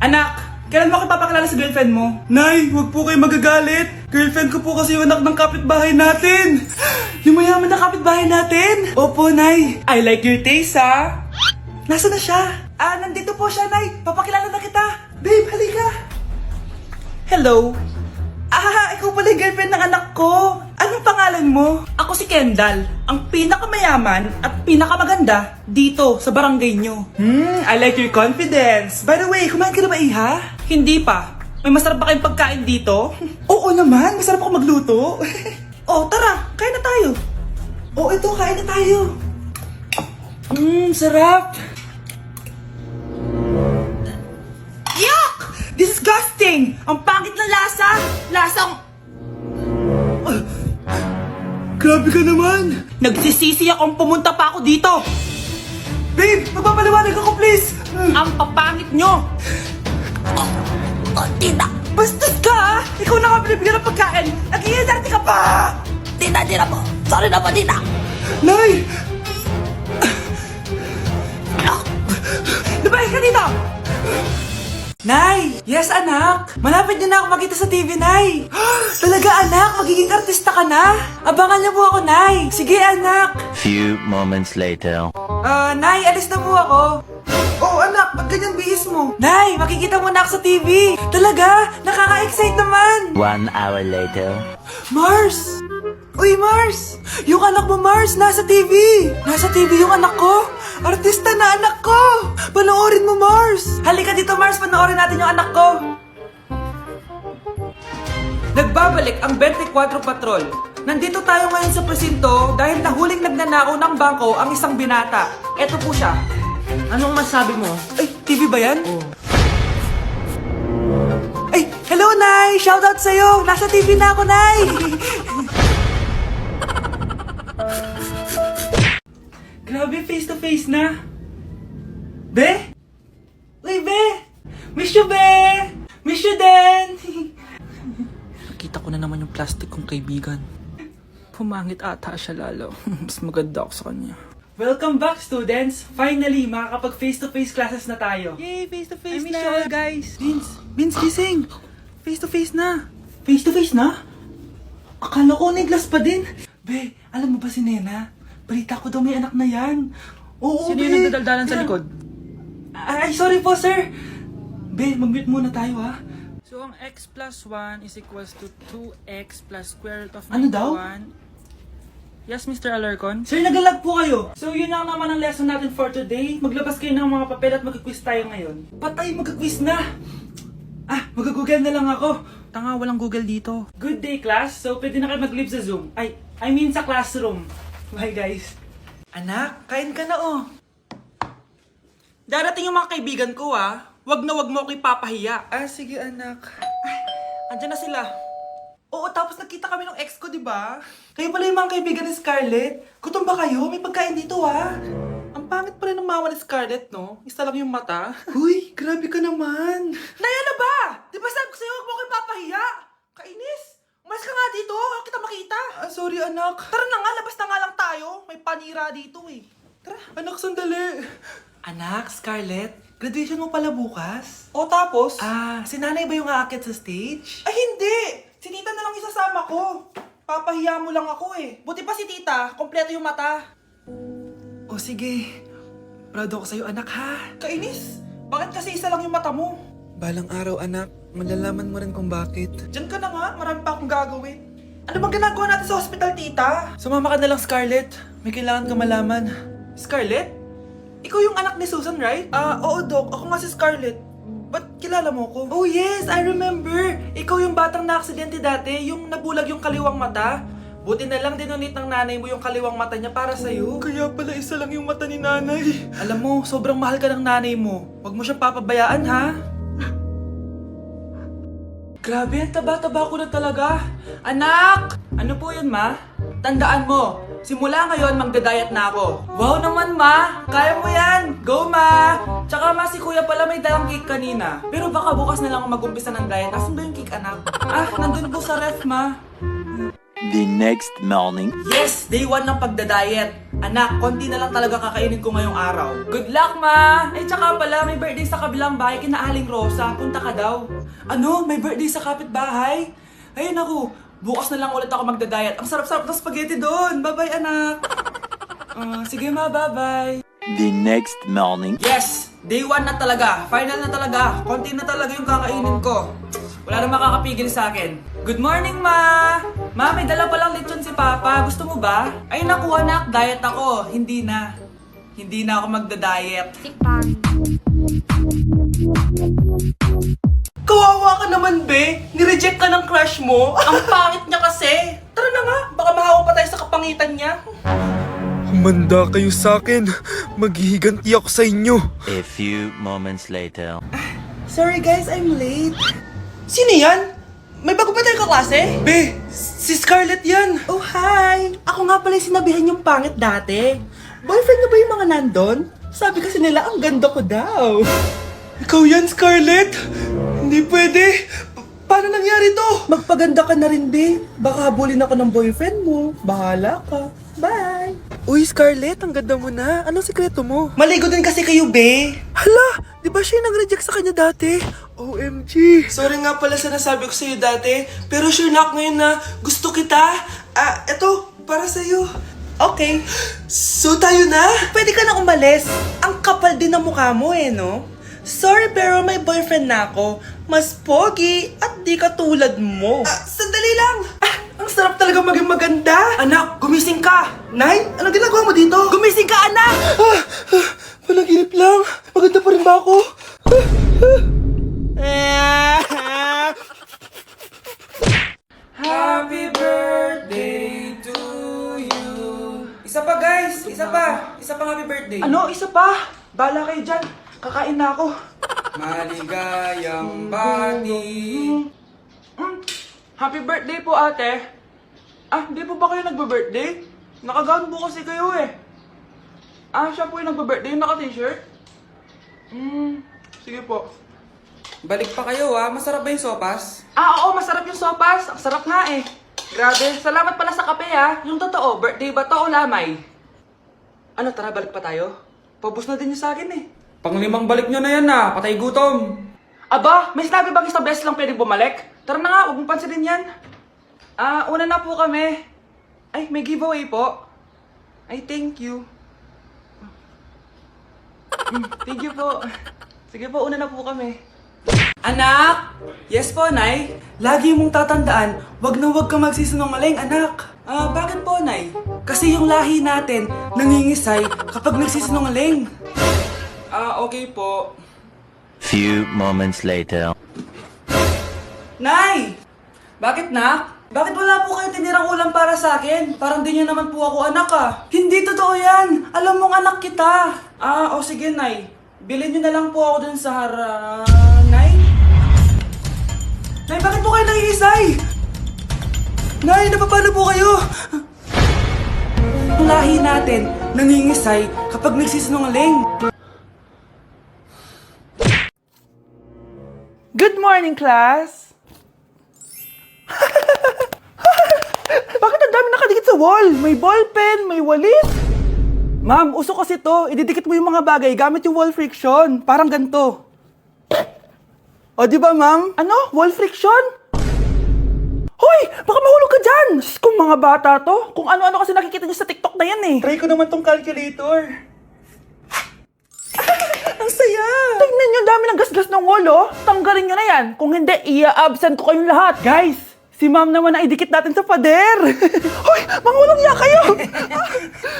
Anak, kailan mo ako papakilala sa girlfriend mo? Nay, huwag po kayo magagalit. Girlfriend ko po kasi yung anak ng kapitbahay natin. Yung mayaman na kapitbahay natin. Opo, Nay. I like your taste, ha? Nasaan na siya? Nandito po siya, Nay. Papakilala na kita. Babe, halika. Hello. Ikaw pala yung girlfriend ng anak ko. Anong pangalan mo? Ako si Kendall, ang pinakamayaman at pinakamaganda dito sa barangay nyo. I like your confidence. By the way, kumain ka na ba, Iha? Hindi pa. May masarap ba kayong pagkain dito? Oo naman, masarap ako magluto. Tara, kain na tayo. Ito, kain na tayo. Sarap. Yuck! Disgusting! Ang pangit na lasa! Lasang... Grabe ka naman! Nagsisisi akong pumunta pa ako dito! Babe! Magpapaliwanag ako, please! Ang papangit nyo! Tita! Bastos ka, ha? Ikaw na nga binibigyan ng pagkain! Nag-iinarte ka pa! Tita po! Sorry na po, tita! Nay! Lumayas ka dito! Nay! Yes, anak! Malapit niyo na ako makita sa TV, Nay! Talaga, anak? Magiging artista ka na? Abangan niyo po ako, Nay! Sige, anak! Few moments later. Nay, alis na po ako! Anak! Ba't ganyan bihis mo? Nay! Makikita mo na ako sa TV! Talaga? Nakaka-excite naman! 1 hour later. Mars! Uy, Mars! Yung anak mo, Mars, nasa TV! Nasa TV yung anak ko! Artista na anak ko! Panoorin mo, Mars! Halika dito, Mars! Panoorin natin yung anak ko! Nagbabalik ang 24 Patrol. Nandito tayo ngayon sa presinto dahil nahuling nagnanakaw ng bangko ang isang binata. Eto po siya. Anong masabi mo? Ay, TV ba yan? Ay, hello, Nay! Shoutout sa'yo! Nasa TV na ako, Nay! Grabe, face to face na. Be? Uy, Be! Miss you, Be! Miss you din! Nakita ko na naman yung plastic kong kaibigan. Pumangit ata siya lalo. Mas maganda ako sa kanya. Welcome back, students! Finally, makakapag face-to-face classes na tayo. Yay! Face-to-face na! I miss you all, guys! Vince, gising! Face-to-face na! Face-to-face na? Akala ko neglas pa din. Be, alam mo ba si Nena? Balita ko daw may anak na yan. Oo, Sino Be! yung nagdadaldalan sa likod? Ay, sorry po, sir! Be, mag-mute muna tayo, ha? So, ang x plus 1 is equals to 2x plus square root of 91. Ano daw? Yes, Mr. Alarcon? Sir, naglalag po kayo. So, yun lang naman ang lesson natin for today. Maglabas kayo ng mga papel at mag-quiz tayo ngayon. Patay, mag-quiz na! Mag-google na lang ako. Tanga, walang Google dito. Good day, class. So, pwede na kayo mag-leave sa Zoom. I mean sa classroom. Bye, guys. Anak, kain ka na, oh. Darating yung mga kaibigan ko, ah. Wag na wag mo ako ipapahiya. Sige, anak. Andyan na sila. Oo, tapos nagkita kami ng ex ko, di ba? Kayo pala yung mga kaibigan ni Scarlett. Gutom ba kayo? May pagkain dito, ah. Ang pangit pa rin ng mama ni Scarlett, no? Isa lang yung mata. Uy, grabe ka naman. Naya na ba? Di ba sabi ko sa'yo, huwag mo kayo papahiya? Kainis. Umalis ka nga dito. Huwag kita makita. Sorry, anak. Tara na nga, labas na nga lang tayo. May panira dito, eh. Tara. Anak, sandali. Anak, Scarlett, graduation mo pala bukas? O tapos? Si nanay ba yung aakit sa stage? Ay, hindi! Si tita na lang isasama ko. Papahiya mo lang ako eh. Buti pa si tita, kompleto yung mata. O sige, proud ako sa'yo anak ha. Kainis, bakit kasi isa lang yung mata mo? Balang araw anak, malalaman mo rin kung bakit. Diyan ka na nga, marami pa akong gagawin. Ano bang ginagawa natin sa hospital tita? Sumama ka na lang Scarlett, may kailangan ka malaman. Scarlett? Ikaw yung anak ni Susan, right? Oo, Doc. Ako nga si Scarlett. Ba't kilala mo ko? Oh, yes! I remember! Ikaw yung batang na-aksidente dati, yung nabulag yung kaliwang mata. Buti na lang dinonate ng nanay mo yung kaliwang mata niya para sa'yo. Kaya pala isa lang yung mata ni nanay. Alam mo, sobrang mahal ka ng nanay mo. Huwag mo siyang papabayaan, ha? Grabe, ang taba-taba ko na talaga. Anak! Ano po yun, ma? Tandaan mo, simula ngayon magdadayat na ako. Wow naman, ma! Kaya mo yan! Go, ma! Tsaka ma, si kuya pala may dalang cake kanina. Pero baka bukas na lang ako mag-umpisa ng diet. Asan ba yung cake, anak? Nandun po sa ref, ma. The next morning. Yes! Day 1 ng pagdadayet. Anak, konti na lang talaga kakainin ko ngayong araw. Good luck, ma! Eh, tsaka pala, may birthday sa kabilang bahay kina Aling Rosa. Punta ka daw. Ano? May birthday sa kapitbahay? Ay, naku. Bukas na lang ulit ako magda-diet. Ang sarap-sarap ng spaghetti doon. Bye-bye, anak. Sige, ma. Bye-bye. The next morning. Yes! Day 1 na talaga. Final na talaga. Konti na talaga yung kakainin ko. Wala na makakapigil sa akin. Good morning, ma! Ma, may dala palang lechon si Papa. Gusto mo ba? Ay, naku, anak. Diet ako. Hindi na. Hindi na ako magda-diet. Kawawa ka naman, be. Nireject ka ng crush mo. Ang pangit niya kasi. Tara na nga. Baka mahawa pa tayo sa kapangitan niya. Humanda kayo sa akin. Maghihiganti ako sa inyo. A few moments later. Sorry guys, I'm late. Sino yan? May bago ba tayong kaklase? Be, si Scarlett yan. Oh, hi. Ako nga pala yung sinabihan yung pangit dati. Boyfriend niyo ba yung mga nandun? Sabi kasi nila, ang ganda ko daw. Ikaw yan, Scarlett? Hindi pwede. Paano nangyari to? Magpaganda ka na rin, be. Baka habulin ako ng boyfriend mo. Bahala ka. Bye. Uy, Scarlett, ang ganda mo na. Anong sikreto mo? Maligo din kasi kayo, be. Hala, di ba siya yung nag-reject sa kanya dati? OMG. Sorry nga pala sa nasabi ko sa'yo dati, pero sure na ako ngayon na gusto kita. Eto, para sa'yo. Okay. So tayo na? Pwede ka na umalis. Ang kapal din ng mukha mo no? Sorry pero may boyfriend na ako. Mas pogi at di katulad mo. Sandali lang. Ang sarap talaga maging maganda. Anak, gumising ka. Nay, anong ginagawa mo dito? Gumising ka, anak! Panaginip lang. Maganda pa rin ba ako? Happy birthday to you. Isa pa guys, isa pa. Isa pang happy birthday. Ano? Isa pa? Bala kayo dyan. Kakain na ako. Maligayang bati. Happy birthday po ate. Hindi po ba kayo nagbe-birthday? Nakagown po kasi kayo siya po yung nagbe-birthday, yung naka-t-shirt? Sige po. Balik pa kayo masarap ba yung sopas? Oo, masarap yung sopas. Ang sarap nga Grabe, salamat pala sa kape Yung totoo, birthday ba to o lamay? Ano, tara balik pa tayo? Paubos na din niyo sa akin Panglimang balik nyo na yan patay gutom. Aba, may sinabi bang isang beses lang pwede bumalik? Tara na nga, huwag mong pansinin yan. Una na po kami. Ay, may giveaway po. Ay, thank you. Thank you po. Sige po, una na po kami. Anak! Yes po, Nay. Lagi mong tatandaan, wag na wag ka magsisinungaling, anak. Bakit po, Nay? Kasi yung lahi natin nangingisay kapag nagsisinungaling. Okay po. Few moments later. Nay! Bakit, nak? Bakit wala po kayong tinirang ulam para sa akin? Parang di niyo naman po ako anak Hindi totoo yan. Alam mong anak kita. Sige, Nay. Bilhin niyo na lang po ako dun sa Nay? Nay, bakit po kayo nangiisay? Nay, napapano po kayo? Ang lahi natin nangingisay kapag nagsisinungaling. Good morning, class! Bakit ang dami nakadikit sa wall? May ballpen, may walis. Ma'am, uso kasi to. Ididikit mo yung mga bagay gamit yung wall friction. Parang ganito. O, di ba, ma'am? Ano? Wall friction? Hoy! Baka mahulog ka dyan! Kung mga bata to, kung ano-ano kasi nakikita niyo sa TikTok na yan Try ko naman tong calculator. Ang saya! Tingnan niyo, dami ng gasgas ng wall, Tanggalin niyo na yan. Kung hindi, i-absent ko kayong lahat. Guys, si ma'am naman na idikit natin sa pader. Hoy! Mangulong niya kayo!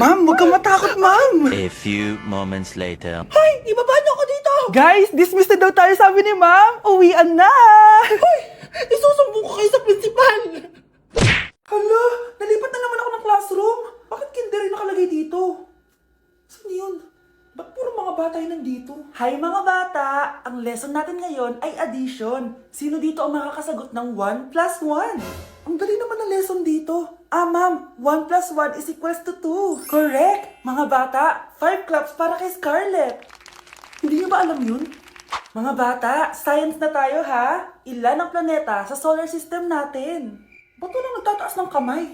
Ma'am, huwag kang matakot, ma'am. A few moments later. Hoy! Ibaba niyo ako dito! Guys, dismiss na daw tayo, sabi ni ma'am. Uwian na! Hoy! Isusumbong ko kayo sa principal! Hala! Nalipat na naman ako ng classroom. Bakit kinder yung nakalagay dito? Saan yun? Ba't puro mga bata yun nandito? Hi mga bata! Ang lesson natin ngayon ay addition. Sino dito ang makakasagot ng 1 plus 1? Ang dali naman ng lesson dito. Ma'am, 1 plus 1 is equals to 2. Correct! Mga bata, 5 claps para kay Scarlett. Hindi niyo ba alam yun? Mga bata, science na tayo Ilan ang planeta sa solar system natin? Ba't walang nagtataas ng kamay?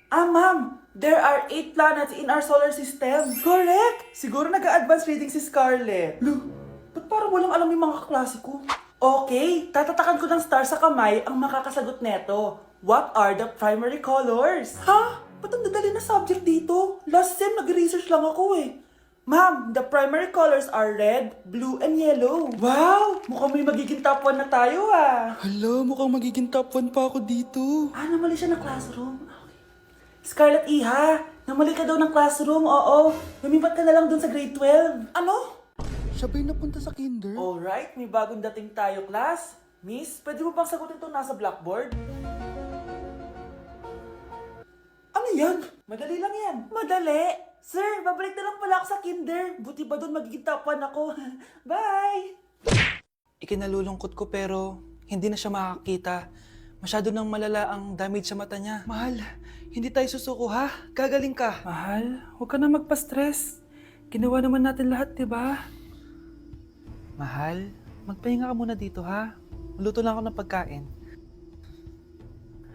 Ma'am, there are 8 planets in our solar system. Correct! Siguro nag-a-advance reading si Scarlett. Lu, ba't parang walang alam yung mga kaklase ko? Okay, tatatakan ko ng star sa kamay ang makakasagot neto. What are the primary colors? Ha? Ba't ang dadali na subject dito? Last sem, nag-research lang ako eh. Ma'am, the primary colors are red, blue, and yellow. Wow! Mukhang may magiging top 1 na tayo ah. Hala, mukhang magiging top 1 pa ako dito. Ah, namali siya ng classroom. Okay. Scarlett Iha, namali ka daw ng classroom, oo. Lumipat ka na lang dun sa grade 12. Ano? Siya ba'y napunta sa kinder? Alright, may bagong dating tayo, class. Miss, pwede mo bang sagutin itong nasa blackboard? Ano yan? Madali lang yan. Madali? Sir, babalik na lang pala ako sa kinder. Buti ba doon magiging top 1 ako? Bye! Ikinalulungkot ko pero hindi na siya makakita. Masyado nang malala ang damage sa mata niya. Mahal, hindi tayo susuko ha? Gagaling ka. Mahal, huwag ka na magpa-stress. Ginawa naman natin lahat, di ba? Mahal, magpahinga ka muna dito ha. Maluto lang ako ng pagkain.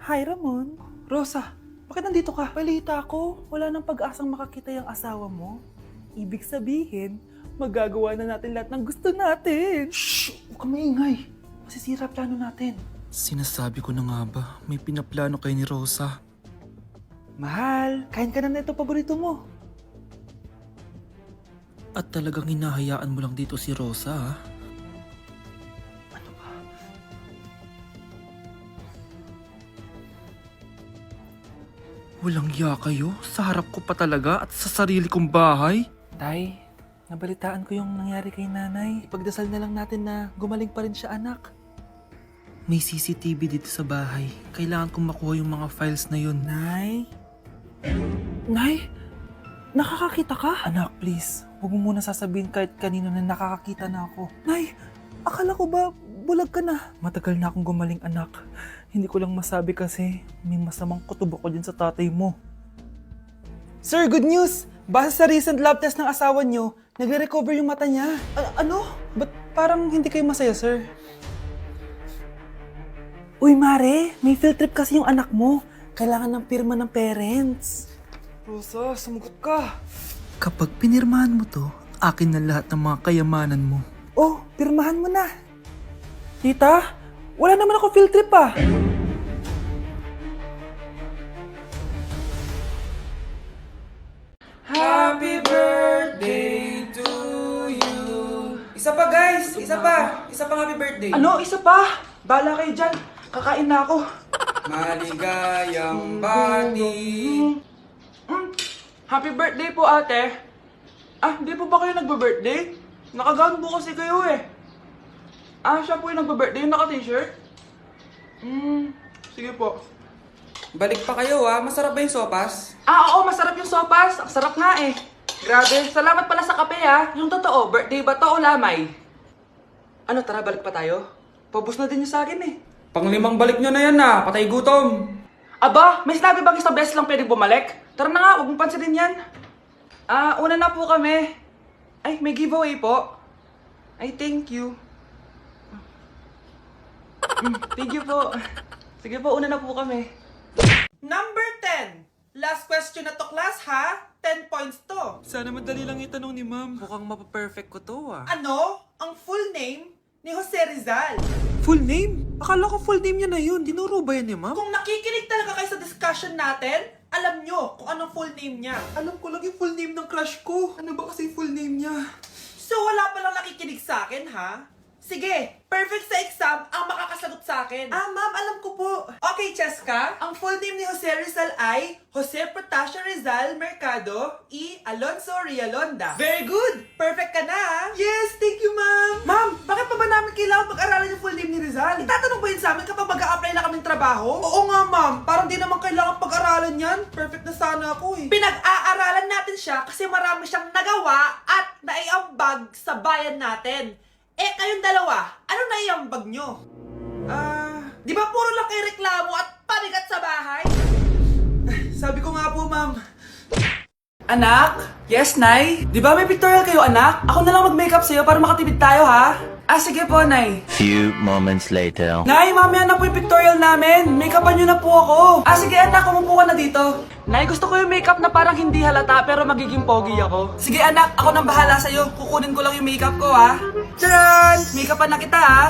Hi, Ramon. Rosa, bakit nandito ka? Balita ko, wala nang pag-asang makakita yung asawa mo. Ibig sabihin, magagawa na natin lahat ng gusto natin. Shh! Huwag kang maingay. Masisira plano natin. Sinasabi ko na nga ba, may pinaplano kay ni Rosa. Mahal, kain ka na nito paborito mo. At talagang hinahayaan mo lang dito si Rosa, ha? Ano ba? Walang ya kayo? Sa harap ko pa talaga at sa sarili kong bahay? Tay, nabalitaan ko yung nangyari kay nanay. Ipagdasal na lang natin na gumaling pa rin siya, anak. May CCTV dito sa bahay. Kailangan kong makuha yung mga files na yun. Nay? Nay? Nakakakita ka? Anak, please. Huwag mo muna sasabihin kahit kanino na nakakakita na ako. Nay, akala ko ba bulag ka na? Matagal na akong gumaling, anak. Hindi ko lang masabi kasi may masamang kutob ako din sa tatay mo. Sir, good news! Base sa recent lab test ng asawa niyo, nagre-recover yung mata niya. Ano? Ba't parang hindi kayo masaya, sir? Uy, Mare, may field trip kasi yung anak mo. Kailangan ng pirma ng parents. Rosa, sumagot ka. Kapag pinirmahan mo to, akin na lahat ng mga kayamanan mo. Oh, pirmahan mo na. Tita, wala naman ako field trip ah. Happy birthday to you. Isa pa guys, isa pa. Isa pang happy birthday. Ano? Isa pa? Bala kayo dyan. Kakain na ako. Maligayang bati. Happy birthday po, ate. Ah, hindi po ba kayo nagbe-birthday? Nakagown po kasi kayo eh. Ah, siya po yung nagbe-birthday, yung naka-t-shirt? Sige po. Balik pa kayo ah, masarap ba yung sopas? Ah, oo, masarap yung sopas. Ang sarap nga eh. Grabe, salamat pala sa kape ha. Yung totoo, birthday ba to o lamay? Ano, tara, balik pa tayo? Pabus na din yung sa akin eh. Panglimang balik nyo na yan ah, patay gutom. Aba, may sinabi bang isang beses lang pwede bumalik? Tara na nga, huwag mong pansinin yan. Ah, una na po kami. Ay, may giveaway po. Ay, thank you. Thank you po. Sige po, una na po kami. Number 10. Last question na to, class, ha? 10 points to. Sana madali lang itanong ni ma'am. Mukhang mapaperfect ko to ah. Ano ang full name ni Jose Rizal? Full name? Akala ko full name niya na yun. Dinuro ba yan ni ma'am? Kung nakikinig talaga kayo sa discussion natin, alam nyo kung anong full name niya. Alam ko lang yung full name ng crush ko. Ano ba kasi full name niya? So wala palang nakikinig sa akin, ha? Sige, perfect sa exam ang makakasagot sa akin. Ah, ma'am, alam ko po. Okay, Cheska, ang full name ni Jose Rizal ay Jose Protasio Rizal Mercado y Alonso Rialonda. Very good! Perfect ka na, ha? Yes, thank you, ma'am. Ma'am, bakit pa ba namin kailangan pag-aralan yung full name ni Rizal? Itatanong ba yun sa amin kapag mag-a-apply na kaming trabaho? Oo nga, ma'am. Parang di naman kailangan pag-aralan yan. Perfect na sana ako, eh. Pinag-aaralan natin siya kasi marami siyang nagawa at naiambag sa bayan natin. Eh, kayong dalawa, ano naiambag nyo? Di ba puro lang kayo reklamo at panigat sa bahay? Sabi ko nga po, ma'am. Anak? Yes, Nay? Di ba may pictorial kayo, anak? Ako na lang mag-makeup sa'yo para makatipid tayo, ha? Ah, sige po, Nay. Few moments later. Nay, mamaya na po yung pictorial namin. Make-upan nyo na po ako. Ah, sige anak, umupo ka na dito. Nay, gusto ko yung makeup na parang hindi halata pero magiging pogi ako. Sige anak, ako nang bahala sa'yo. Kukunin ko lang yung makeup ko ha. Tcharan! Make-upan na kita ha.